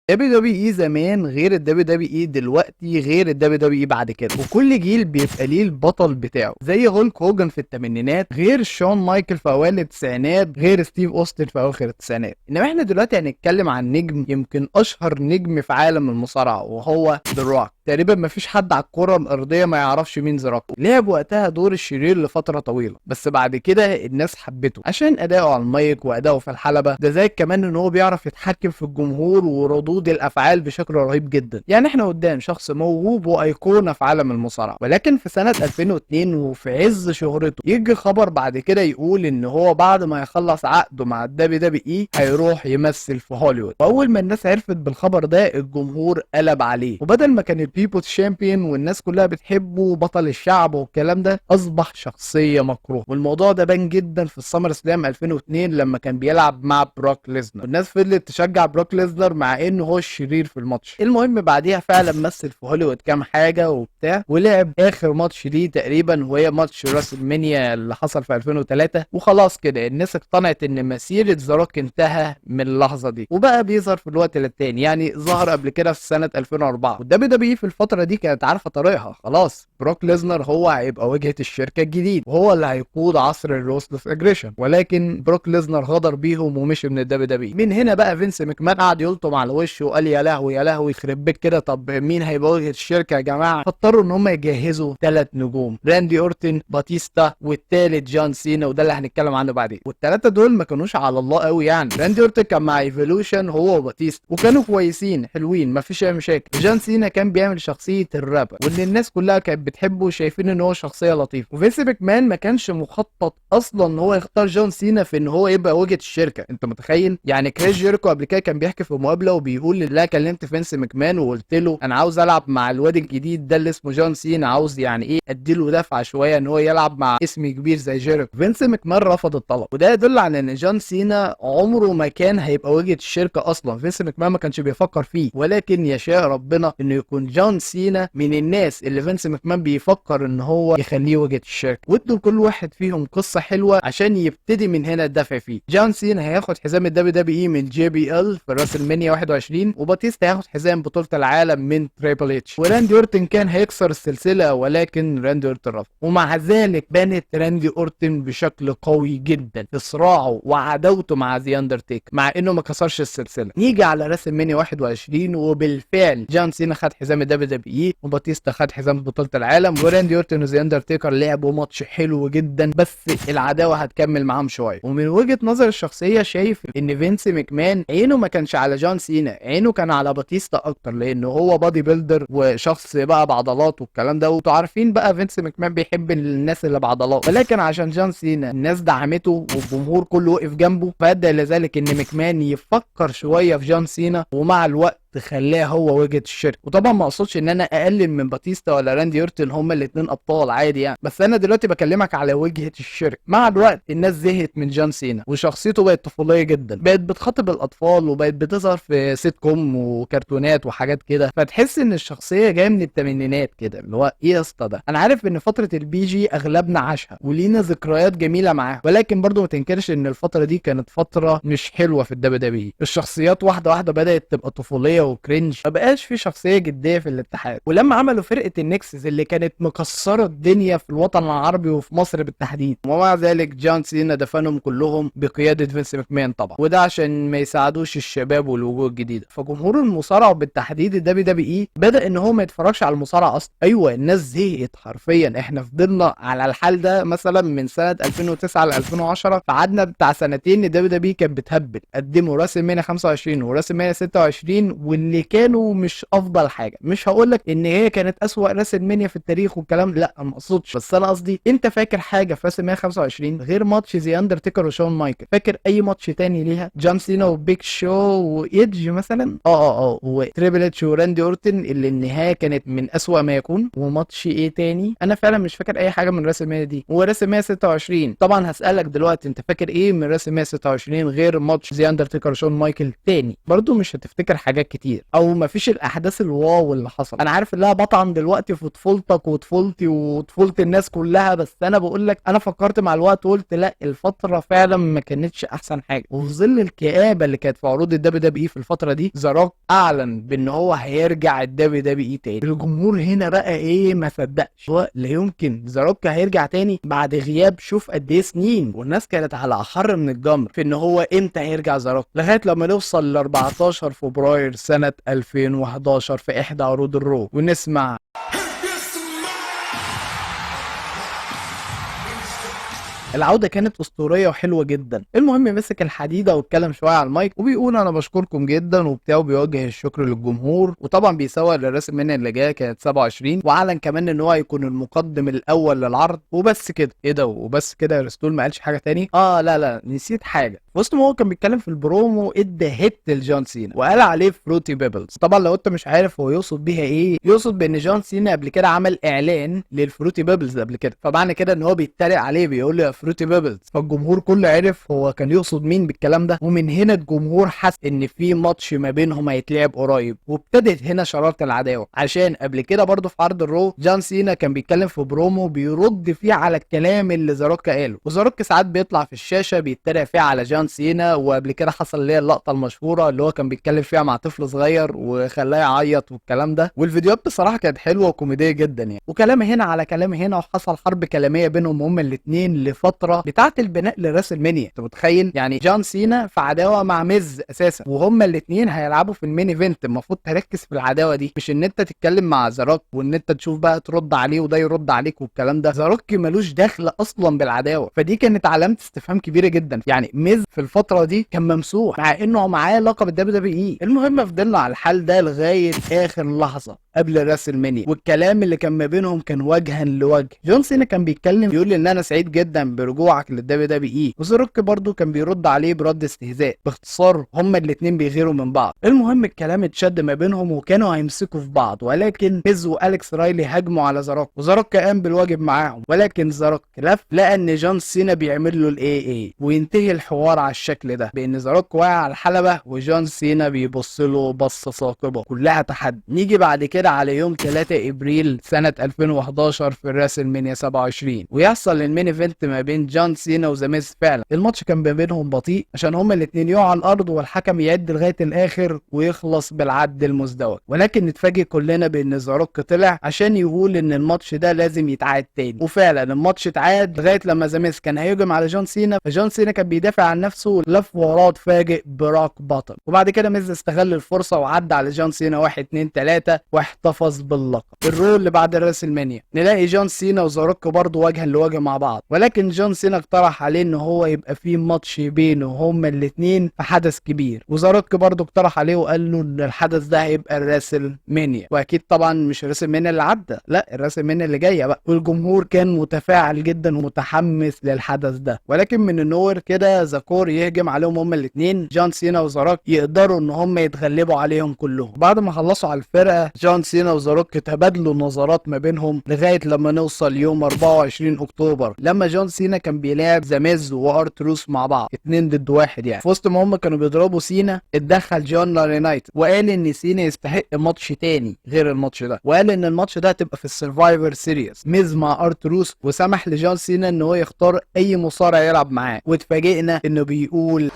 دبليو دبليو اي زمان غير الدبليو دبليو اي دلوقتي غير الدبليو دبليو اي بعد كده، وكل جيل بيبقى ليه البطل بتاعه، زي هولك هوجن في الثمانينات غير شون مايكل في اوائل التسعينات غير ستيف اوستن في اواخر التسعينات. انما احنا دلوقتي هنتكلم عن نجم يمكن اشهر نجم في عالم المصارعه وهو ذا روك. تقريبا مفيش حد على الكره الارضيه ما يعرفش مين ذا روك. لعب وقتها دور الشرير لفتره طويله، بس بعد كده الناس حبته عشان اداؤه على المايك واداؤه في الحلبه، ده زي كمان ان هو بيعرف يتحكم في الجمهور وردود الافعال بشكل رهيب جدا. يعني احنا قدام شخص موهوب وايقونه في عالم المصارعه. ولكن في سنه 2002 وفي عز شهرته يجي خبر بعد كده يقول ان هو بعد ما يخلص عقده مع الدبليو دبليو اي هيروح يمثل في هوليوود. واول ما الناس عرفت بالخبر ده الجمهور قلب عليه، وبدل ما كان البيبل شامبيون والناس كلها بتحبه بطل الشعب والكلام ده، اصبح شخصيه مكروه. والموضوع ده بان جدا في السمر سلام 2002 لما كان بيلعب مع بروك ليزنر، والناس فضلت تشجع بروك ليزنر مع انه هو الشرير في الماتش. المهم بعديها فعلا مثل في هوليوود كام حاجه وبتاع، ولعب اخر ماتش ليه تقريبا وهي ماتش راسل مانيا اللي حصل في 2003. وخلاص كده الناس اقتنعت ان مسيره ذا روك انتهى من اللحظه دي، وبقى بيظهر في الوقت التاني. يعني ظهر قبل كده في سنه 2004، والدبليو دبليو في الفتره دي كانت عارفه طريقها خلاص. بروك ليزنر هو هيبقى واجهه الشركه الجديد، وهو اللي هيقود عصر الروسلس اجريشن. ولكن بروك ليزنر غدر بيهم ومشي من الدبليو دبليو. من هنا بقى فينس ماكمان قعد يلطم على وشه وقال يا لهوي يا لهوي يخرب بيت كده، طب مين هيبقى واجهه الشركه يا جماعه؟ فاضطروا ان هم يجهزوا 3 نجوم، راندي اورتن، باتيستا، والتالت جون سينا، وده اللي هنتكلم عنه بعدين. والثلاثه دول ما كانوش على الله قوي. يعني راندي اورتن كان مع ايفولوشن هو وباتيستا وكانوا كويسين حلوين ما فيش اي مشاكل. جون سينا كان بيعمل شخصيه الرابر واللي الناس كلها كانت بتحبه وشايفين ان هو شخصيه لطيفه. وفينس ماكمان ما كانش مخطط اصلا ان هو يختار جون سينا في ان هو يبقى واجهه الشركه. انت متخيل؟ يعني كريس جيريكو قبل كده كان بيحكي في مقابله وبيقول لا كلمت فينس ماكمان وقلت له انا عاوز العب مع الواد الجديد ده اللي اسمه جون سينا، عاوز يعني ايه اديله دفعه شويه ان هو يلعب مع اسم كبير زي جيريكو. فينس ماكمان رفض الطلب، وده يدل على ان جون سينا عمره ما كان هيبقى واجهه الشركه اصلا. فينس ماكمان ما كانش بيفكر فيه، ولكن يشاء ربنا انه يكون جون سينا من الناس اللي فينس ماكمان بيفكر ان هو يخليه واجهه الشركه. وادوا كل واحد فيهم قصه حلوه عشان يبتدي من هنا الدفع فيه. جون سينا هياخد حزام الدبليو دبليو اي من جي بي ال في راسل مانيا 21، وباتيستا هياخد حزام بطوله العالم من تريبل اتش، وراندي اورتن كان هيكسر السلسله ولكن راندي اورتن رفض. ومع ذلك بانت راندي اورتن بشكل قوي جدا في صراعه وعداوته مع ذا اندرتيك مع انه ما كسرش السلسله. نيجي على راسل مانيا 21 وبالفعل جون سينا خد حزام الدبليو دبليو اي، وباتيستا خد حزام بطوله العالم، وراندي اورتن وذا اندرتيكر لعبوا ماتش حلو جدا، بس العداوه هتكمل معاهم شويه. ومن وجهه نظر الشخصيه شايف ان فينس ماكمان عينه ما كانش على جون سينا، عينه كان على باتيستا اكتر، لانه هو بادي بيلدر وشخص بقى بعضلات والكلام ده. وانتوا عارفين بقى فينس ماكمان بيحب الناس اللي بعضلات، ولكن عشان جون سينا الناس دعمته والجمهور كله وقف جنبه، فادى الى ذلك ان ماكمان يفكر شويه في جون سينا، ومع الوقت تخليها هو وجهه الشركه. وطبعا ما اقصدش ان انا اقلل من باتيستا ولا راندي اورتن، هما الاثنين ابطال عادي يعني، بس انا دلوقتي بكلمك على وجهه الشركه. مع الوقت الناس زهقت من جون سينا وشخصيته بقت طفوليه جدا، بقت بتخاطب الاطفال وبقت بتظهر في سيت كوم وكرتونات وحاجات كده، فتحس ان الشخصيه جايه من الثمانينات كده، اللي هو ايه يا اسطى ده. انا عارف ان فتره البي جي اغلبنا عاشها ولينا ذكريات جميله معاها، ولكن برضو ما تنكرش ان الفتره دي كانت فتره مش حلوه في الدبليو دبليو. الشخصيات واحده واحده بدات تبقى طفوليه وكرنج، ما بقاش في شخصيه جديه في الاتحاد. ولما عملوا فرقه النكسس اللي كانت مكسره الدنيا في الوطن العربي وفي مصر بالتحديد، ومع ذلك جون سينا دفنهم كلهم بقياده فينس ماكمان طبعا، وده عشان ما يساعدوش الشباب والوجوه الجديده. فجمهور المصارعه بالتحديد الدبليو دبليو اي بدا ان هو ما يتفرجش على المصارعه اصلا. ايوه الناس زهقت حرفيا. احنا فضلنا على الحال ده مثلا من سنه 2009 ل 2010، فقعدنا بتاع سنتين الدبليو دبليو كانت بتهبل. قدموا راسل مانيا 25 وراسل مانيا 26 واللي كانوا مش افضل حاجه. مش هقول لك ان هي كانت اسوأ راسل مانيا في التاريخ والكلام، لا ما اقصدش، بس انا قصدي انت فاكر حاجه في راسل مانيا 25 غير ماتش زي اندرتيكر وشون مايكل؟ فاكر اي ماتش تاني ليها؟ جون سينا وبيك شو وايدج مثلا، وتريبل اتش وراندي اورتن اللي النهايه كانت من اسوأ ما يكون. وماتش ايه تاني؟ انا فعلا مش فاكر اي حاجه من راسل مانيا دي. وراسل مانيا 26 طبعا هسالك دلوقتي انت فاكر ايه من راسل مانيا 26 غير ماتش زي اندرتيكر وشون مايكل تاني؟ برضو مش هتفتكر حاجات كتير. كتير، او مفيش الاحداث الواو اللي حصل. انا عارف ان انا بطعن دلوقتي في طفولتك وطفولتي وطفولة الناس كلها، بس انا بقول لك انا فكرت مع الوقت وقلت لا، الفترة فعلا ما كانتش احسن حاجة. وفي ظل الكآبة اللي كانت في عروض الدبليو دبليو اي في الفترة دي، ذا روك اعلن بان هو هيرجع الدبليو دبليو اي تاني. الجمهور هنا بقى ايه، ما صدقش. هو لا يمكن ذا روك هيرجع تاني بعد غياب شوف قد ايه سنين، والناس كانت على احر من الجمر في ان هو امتى هيرجع ذا روك، لغايه لما نوصل ل 14 فبراير سنه 2011 في احدى عروض الرو ونسمع العودة. كانت أسطورية وحلوة جدا. المهم مسك الحديدة واتكلم شوية على المايك وبيقول أنا بشكركم جدا وبتاع، وبيوجه الشكر للجمهور، وطبعا بيسوق للرسم من اللي جاية كانت 27، وأعلن كمان إن هو هيكون المقدم الأول للعرض. وبس كده. إيه ده وبس كده يا رستول؟ ما قالش حاجة تاني؟ لا نسيت حاجة. وسط ما هو كان بيتكلم في البرومو ادى هيت لجون سينا وقال عليه فروتي بيبلز. طبعا لو انت مش عارف هو يقصد بيها ايه، يقصد بان جون سينا قبل كده عمل اعلان للفروتي بيبلز قبل كده، فمعنى كده ان هو بيتريق عليه بيقول له يا فروتي بيبلز. فالجمهور كله عرف هو كان يقصد مين بالكلام ده، ومن هنا الجمهور حس ان في ماتش ما بينهم هيتلعب قريب، وابتدت هنا شرارة العداوة. عشان قبل كده برضه في عرض الرو جون سينا كان بيتكلم في برومو بيرد فيه على الكلام اللي ذا روك قاله، وذا روك ساعات بيطلع في الشاشة بيتريق فيه على جون سينا. وقبل كده حصل اللي هي اللقطه المشهوره اللي هو كان بيتكلم فيها مع طفل صغير وخلاه يعيط والكلام ده، والفيديوهات بصراحه كانت حلوه وكوميديه جدا يعني. وكلام هنا على كلام هنا، وحصل حرب كلاميه بينهم هما الاثنين لفتره بتاعه البناء لراس مانيا. انت متخيل يعني جون سينا في عداوه مع ميز اساسا، وهما الاثنين هيلعبوا في المين ايفنت. المفروض تركز في العداوه دي، مش ان انت تتكلم مع ذا روك وان انت تشوف بقى ترد عليه وده يرد عليك والكلام ده. ذا روك ملوش دخل اصلا بالعداوه، فدي كانت علامه استفهام كبيره جدا. يعني ميز في الفتره دي كان ممسوح مع انه معاه لقب الدبليو دبليو اي. المهم فضلنا على الحال ده لغايه اخر لحظه قبل راس المنيا، والكلام اللي كان ما بينهم كان وجها لوجه. جون سينا كان بيتكلم بيقول ان انا سعيد جدا برجوعك للدبليو دبليو اي، وذا روك برضه كان بيرد عليه برد استهزاء. باختصار هما الاثنين بيغيروا من بعض. المهم الكلام اتشد ما بينهم وكانوا هيمسكوا في بعض، ولكن ميز واليكس رايلي هاجموا على ذا روك، وذا روك قام بالواجب معاهم، ولكن ذا روك لف لقى ان جون سينا بيعمل له الاي اي، وينتهي الحوار على الشكل ده بان ذا روك واقع على الحلبة وجون سينا بيبص له بصة ثاقبة كلها تحدي. نيجي بعد كده على يوم 3 ابريل سنة 2011 في الراس المنيا 27، ويحصل المين ايفنت ما بين جون سينا وذا ميز. فعلا الماتش كان ما بينهم بطيء عشان هما الاثنين يقعوا على الارض والحكم يعد لغاية الاخر ويخلص بالعد المزدوج، ولكن نتفاجئ كلنا بان ذا روك طلع عشان يقول ان الماتش ده لازم يتعاد تاني. وفعلا الماتش اتعاد لغاية لما ذا ميز كان هيهجم على جون سينا، فجون سينا كان بيدافع عن نفسه لف وراه اتفاجئ براك بطل. وبعد كده ميز استغل الفرصه وعدى على جون سينا 1 2 3 واحتفظ باللقب. الرول اللي بعد راس المنيا نلاقي جون سينا وذا روك برضه وجها لوجه مع بعض، ولكن جون سينا اقترح عليه ان هو يبقى في ماتش بينه هما الاثنين في حدث كبير، وذا روك برضه اقترح عليه وقال له ان الحدث ده هيبقى الراس المنيا، واكيد طبعا مش راس المنيا اللي عدى، لا الراس المنيا اللي جايه بقى. والجمهور كان متفاعل جدا ومتحمس للحدث ده، ولكن من النور كده ذا كور يهجم عليهم هما الاثنين، جون سينا وذا روك يقدروا ان هم يتغلبوا عليهم كلهم. بعد ما خلصوا على الفرقه جون سينا وذا روك تبادلوا نظرات ما بينهم لغايه لما نوصل يوم 24 اكتوبر لما جون سينا كان بيلاعب ذا ميز وارتروس مع بعض 2 ضد 1. يعني في وسط ما هم كانوا بيضربوا سينا اتدخل جون لارينايت وقال ان سينا يستحق ماتش تاني غير الماتش ده، وقال ان الماتش ده هتبقى في السرفايفر سيريس ميز مع ارتروس، وسمح لجون سينا ان هو يختار اي مصارع يلعب معاه. واتفاجئنا انه بيقول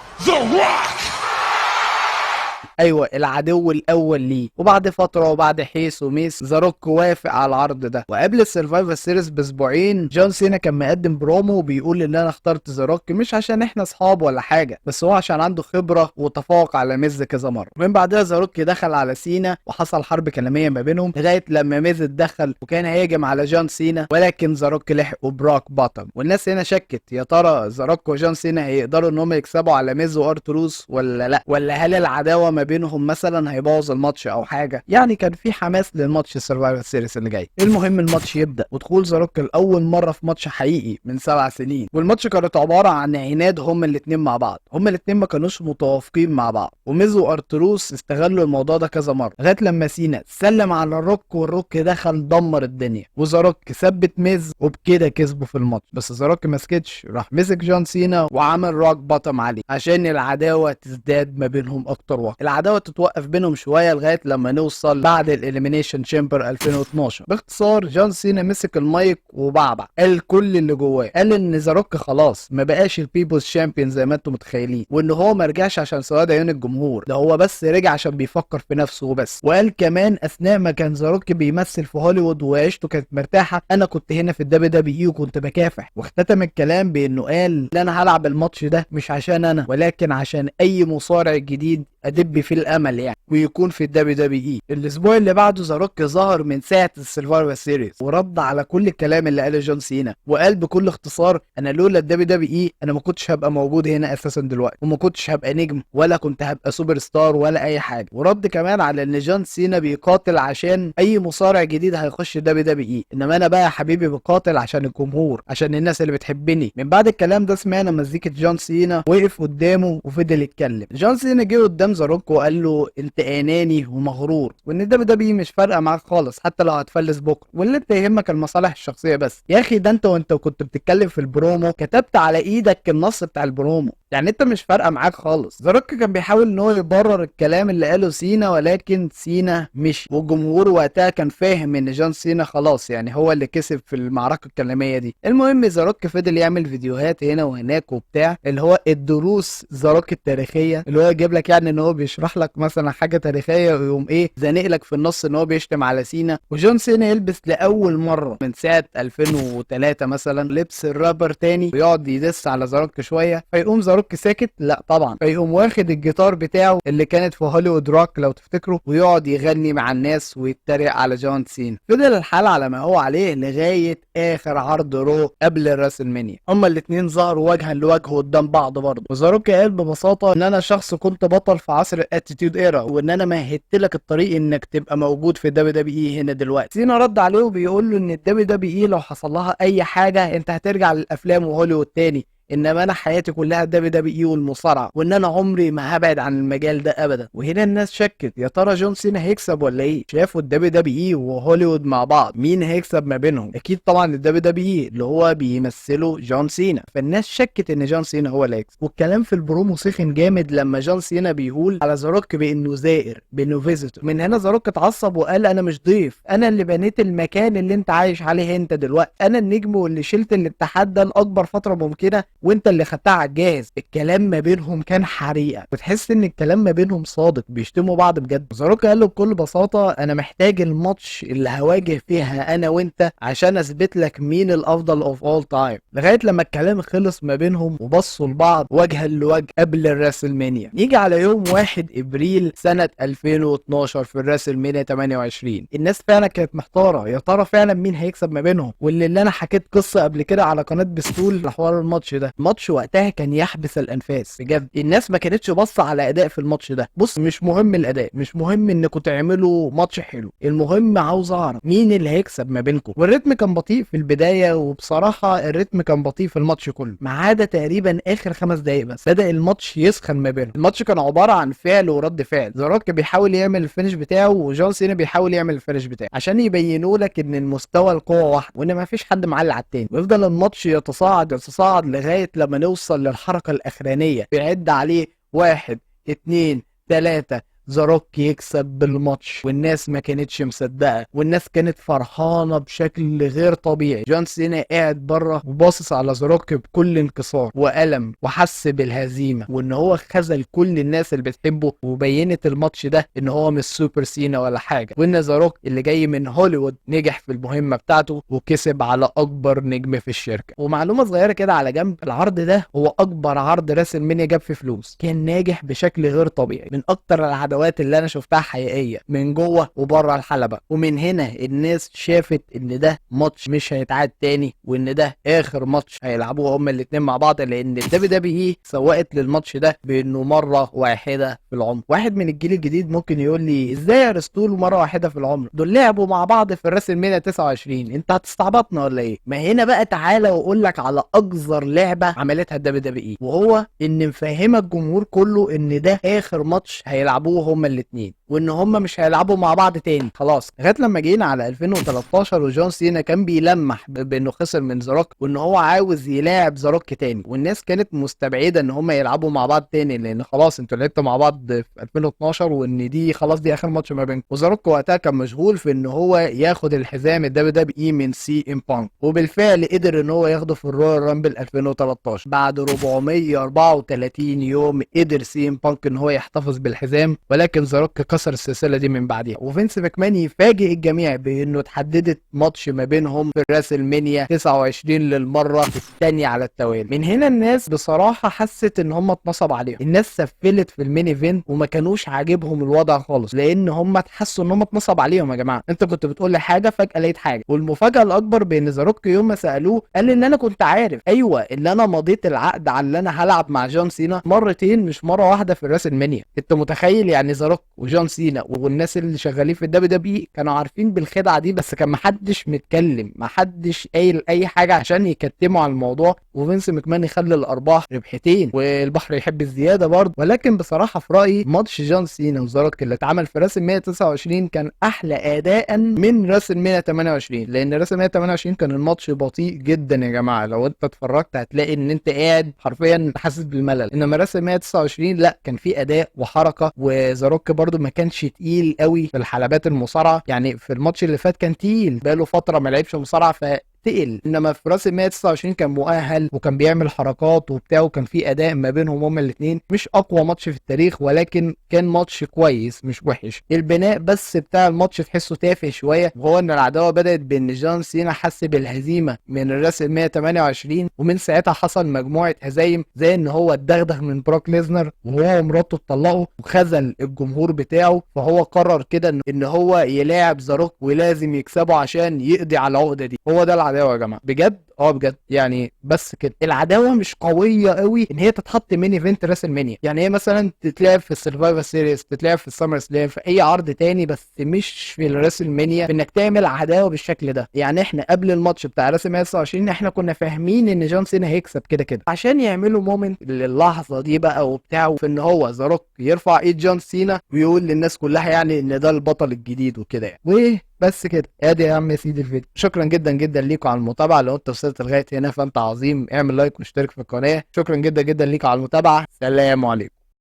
ايوه العدو الاول ليه. وبعد فتره وبعد حيث وميس ذا روك وافق على العرض ده. وقبل السرفايفر سيريس باسبوعين جون سينا كان مقدم برومو بيقول ان انا اخترت ذا روك مش عشان احنا اصحاب ولا حاجه، بس هو عشان عنده خبره وتفوق على ميز كذا مره. ومن بعدها ذا روك دخل على سينا وحصل حرب كلاميه ما بينهم لغايه لما ميز اتدخل وكان هيهجم على جون سينا، ولكن ذا روك لحقوا براك باتم. والناس هنا شكت يا ترى ذا روك وجون سينا هيقدروا ان هم يكسبوا على ميز وارتروس ولا لا، ولا هل العداوه ما بينهم مثلا هيبوظ الماتش او حاجه. يعني كان في حماس للماتش السرفايفر سيريس اللي جاي. المهم الماتش يبدا ودخول ذا روك لاول مره في ماتش حقيقي من 7 سنين، والماتش كانت عباره عن عناد هما الاثنين مع بعض، هما الاثنين ما كانوش متوافقين مع بعض، وميز وارتروس استغلوا الموضوع ده كذا مره لغايه لما سينا سلم على الروك والروك دخل دمر الدنيا، وذا روك ثبت ميز وبكده كسبوا في الماتش. بس ذا روك ما سكتش، راح مسك جون سينا وعمل روك باتم عليه عشان العداوه تزداد ما بينهم اكتر وقت. العداوه تتوقف بينهم شويه لغايه لما نوصل بعد الاليمينيشن تشامبر 2012. باختصار جون سينا مسك المايك وبعبع قال كل اللي جواه، قال ان ذا روك خلاص ما بقاش البيبلز شامبيون زي ما انتم متخيلين، وان هو ما رجعش عشان سواد عيون الجمهور، ده هو بس رجع عشان بيفكر في نفسه وبس. وقال كمان اثناء ما كان ذا روك بيمثل في هوليوود وعيشته كانت مرتاحه، انا كنت هنا في الدبليو دبليو اي وكنت بكافح. واختتم الكلام بانه قال انا هلعب الماتش ده مش عشان انا، ولكن عشان اي مصارع جديد ادب في الامل يعني ويكون في الدبليو دبليو اي. الاسبوع اللي بعده ذا روك ظهر من ساعه السرفايفر سيريز ورد على كل الكلام اللي قاله جون سينا، وقال بكل اختصار انا لولا الدبليو دبليو اي انا ما كنتش هبقى موجود هنا اساسا دلوقتي، وما كنتش هبقى نجم ولا كنت هبقى سوبر ستار ولا اي حاجه. ورد كمان على ان جون سينا بيقاتل عشان اي مصارع جديد هيخش الدبليو دبليو اي، انما انا بقى يا حبيبي بقاتل عشان الجمهور، عشان الناس اللي بتحبني. من بعد الكلام ده سمعنا مزيكه جون سينا وقف قدامه وفضل يتكلم. جون سينا جه قدام ذا روك وقال له انت اناني ومغرور، وان الدبليو دبليو اي مش فارقه معاك خالص حتى لو هتفلس بكره، واللي انت يهمك المصالح الشخصيه بس. يا اخي ده انت كنت بتتكلم في البرومو كتبت على ايدك النص بتاع البرومو، يعني انت مش فارقه معاك خالص. ذا روك كان بيحاول ان هو يبرر الكلام اللي قاله سينا، ولكن سينا مش، والجمهور وقتها كان فاهم ان جون سينا خلاص يعني هو اللي كسب في المعركه الكلاميه دي. المهم ذا روك فضل يعمل فيديوهات هنا وهناك وبتاع، اللي هو الدروس ذا روك التاريخيه، اللي هو يجيب لك يعني ان هو بيشرح لك مثلا حاجه تاريخيه ويقوم ايه زانق لك في النص ان هو بيشتم على سينا. وجون سينا يلبس لاول مره من ساعه 2003 مثلا لبس الرابر تاني ويقعد يدس على ذا روك شويه، فيقوم ذا روك ساكت؟ لا طبعا، فيقوم واخد الجيتار بتاعه اللي كانت في هوليوود روك لو تفتكروا ويقعد يغني مع الناس ويتريق على جون سينا. فضل الحال على ما هو عليه لغايه اخر عرض رو قبل الراسلمانيا، هما الاتنين ظهروا وجها لوجه قدام بعض برضه. وذا روك قال ببساطه ان انا شخص كنت بطل في عصر الاتيتيود ايرا، وان انا مهدت لك الطريق انك تبقى موجود في الدبليو دبليو اي هنا دلوقتي. سينا رد عليه وبيقول له ان الدبليو دبليو اي لو حصل لها اي حاجه انت هترجع للافلام وهوليوود تاني، انما انا حياتي كلها الدبليو دبليو اي والمصارعه، وان انا عمري ما هبعد عن المجال ده ابدا. وهنا الناس شكت يا ترى جون سينا هيكسب ولا ايه؟ شافوا الدبليو دبليو اي وهوليوود مع بعض، مين هيكسب ما بينهم؟ اكيد طبعا الدبليو دبليو اي اللي هو بيمثله جون سينا، فالناس شكت ان جون سينا هو اللي هيكسب. والكلام في البرومو سخن جامد لما جون سينا بيقول على ذا روك بانه زائر، بانه فيزيتور. من هنا ذا روك اتعصب وقال انا مش ضيف، انا اللي بنيت المكان اللي انت عايش عليه انت دلوقتي، انا النجم واللي شلت الاتحاد ده لاكبر فتره ممكنه وانت اللي خدتها على الجاهز. الكلام ما بينهم كان حريقه، وتحس ان الكلام ما بينهم صادق، بيشتموا بعض بجد. ذا روك قال له بكل بساطه انا محتاج الماتش اللي هواجه فيها انا وانت عشان اثبت لك مين الافضل اوف اول تايم. لغايه لما الكلام خلص ما بينهم وبصوا لبعض وجها لوجه قبل الراسلمانيا. نيجي على يوم 1 ابريل سنه 2012 في الراسلمانيا 28، الناس فعلا كانت محتاره يا ترى فعلا مين هيكسب ما بينهم. واللي انا حكيت قصه قبل كده على قناه بستول لحوار الماتش ده، الماتش وقتها كان يحبس الانفاس بجد. الناس ما كانتش باصه على اداء في الماتش ده. بص مش مهم الاداء، مش مهم انكم تعملوا ماتش حلو، المهم عاوز اعرف مين اللي هيكسب ما بينكم. والريتم كان بطيء في البدايه، وبصراحه الريتم كان بطيء في الماتش كله ما عدا تقريبا اخر 5 دقايق بس بدا الماتش يسخن ما بينهم. الماتش كان عباره عن فعل ورد فعل، ذا روك بيحاول يعمل الفينش بتاعه وجون سينا بيحاول يعمل الفينش بتاعه عشان يبينوا لك ان المستوى القوه واحد وان ما فيش حد معلق على التاني. ويفضل الماتش يتصاعد لغايه لما نوصل للحركه الاخرانيه بيعد عليه 1 2 3 ذا روك يكسب بالماتش. والناس ما كانتش مصدقه، والناس كانت فرحانه بشكل غير طبيعي. جون سينا قاعد بره وباصص على ذا روك بكل انكسار والم، وحس بالهزيمه وان هو خذل كل الناس اللي بتحبه. وبينت الماتش ده ان هو مش سوبر سينا ولا حاجه، وان ذا روك اللي جاي من هوليوود نجح في المهمه بتاعته وكسب على اكبر نجم في الشركه. ومعلومه صغيره كده على جنب، العرض ده هو اكبر عرض راسلمانيا جاب فيه فلوس، كان ناجح بشكل غير طبيعي، من اكتر العداوات اللي انا شفتها حقيقيه من جوه وبره الحلبه. ومن هنا الناس شافت ان ده ماتش مش هيتعاد تاني، وان ده اخر ماتش هيلعبوه هما الاثنين مع بعض، لان الدبليو دبليو اي سوقت للماتش ده بانه مره واحده في العمر. واحد من الجيل الجديد ممكن يقول لي ازاي يا رستول مره واحده في العمر؟ دول لعبوا مع بعض في الراسلمانيا 29، انت هتستعبطنا ولا ايه؟ ما هنا بقى تعالى واقول لك على اقذر لعبه عملتها الدبليو دبليو اي، وهو ان مفهمه الجمهور كله ان ده اخر ماتش هيلعبوه يلعبوا هما الاتنين، وان هما مش هيلعبوا مع بعض تاني خلاص. لغايه لما جينا على 2013 وجون سينا كان بيلمح بانه خسر من زاروك وان هو عاوز يلاعب زاروك تاني، والناس كانت مستبعده ان هما يلعبوا مع بعض تاني لان خلاص انتوا لعبتوا مع بعض في 2012 وان دي خلاص دي اخر ماتش ما بينكم. وزاروك وقتها كان مشغول في ان هو ياخد الحزام الدبليو دبليو اي من سي ام بانك، وبالفعل قدر ان هو ياخده في الرويال رامبل 2013. بعد 434 يوم قدر سي ام بانك ان هو يحتفظ بالحزام، ولكن زاروك كسر السلسله دي من بعدها. وفينس ماكمان يفاجئ الجميع بانه اتحددت ماتش ما بينهم في راسل مانيا 29 للمره الثانيه على التوالي. من هنا الناس بصراحه حست ان هم اتنصب عليهم، الناس سفلت في المين ايفنت وما كانوش عاجبهم الوضع خالص، لان هم تحسوا ان هم اتنصب عليهم. يا جماعه انت كنت بتقول لي حاجه فجاه لقيت حاجه. والمفاجاه الاكبر بان زاروك يوم ما سالوه قال ان انا كنت عارف، ايوه ان انا مضيت العقد على ان انا هلعب مع جون سينا مرتين مش مره واحده في الراسل مانيا. انت متخيل يعني زاروك وجون سينا والناس اللي شغالين في الدبليو دبليو كانوا عارفين بالخدعه دي، بس كان محدش متكلم، محدش قايل اي حاجه عشان يكتموا على الموضوع. وفينس ماكمان يخلي الارباح ربحتين والبحر يحب الزياده برضه. ولكن بصراحه في رايي ماتش جون سينا وزاروك اللي اتعمل في راسل مانيا 29 كان احلى اداء من راسل مانيا 28، لان راسل مانيا 28 كان الماتش بطيء جدا يا جماعه، لو انت اتفرجت هتلاقي ان انت قاعد حرفيا حاسس بالملل. انما راسل مانيا 29 لا، كان في اداء وحركه، وزاروك برضو ما كانش تقيل قوي في الحلبات المصارعه. يعني في الماتش اللي فات كان تقيل بقاله فتره ما لعبش مصارعه تقل، انما في راس ال 129 كان مؤهل وكان بيعمل حركات وبتاع، وكان في اداء ما بينهم هما الاثنين. مش اقوى ماتش في التاريخ ولكن كان ماتش كويس مش وحش. البناء بس بتاع الماتش تحسه تافه شويه، وهو ان العداوه بدات بان جون سينا حس بالهزيمه من الراس ال 128، ومن ساعتها حصل مجموعه هزايم زي ان هو اتدغدغ من بروك ليزنر وهو ومراته اتطلقوا وخذل الجمهور بتاعه، فهو قرر كده ان هو يلاعب زاروك ولازم يكسبه عشان يقضي على العقده دي. هو ده العداوه يا جماعه بجد. بجد يعني. بس كده العداوه مش قويه قوي ان هي تتحط مين ايفنت راسل مانيا. يعني هي مثلا تتلعب في السرفايفر سيريز، تتلعب في السمر سلام، في اي عرض تاني، بس مش في الراسل مانيا في انك تعمل عداوه بالشكل ده. يعني احنا قبل الماتش بتاع راسل مانيا 29 احنا كنا فاهمين ان جون سينا هيكسب كده كده، عشان يعملوا مومنت للحظه دي بقى وبتاع، في ان هو زاروك يرفع ايد جون سينا ويقول للناس كلها يعني ان ده البطل الجديد وكده يعني. بس كده ادي يا عم يا سيدي الفيديو. شكرا جدا جدا ليكم على المتابعه. لو انت وصلت لغايه هنا فانت عظيم، اعمل لايك واشترك في القناه. شكرا جدا جدا ليكم على المتابعه. سلام عليكم.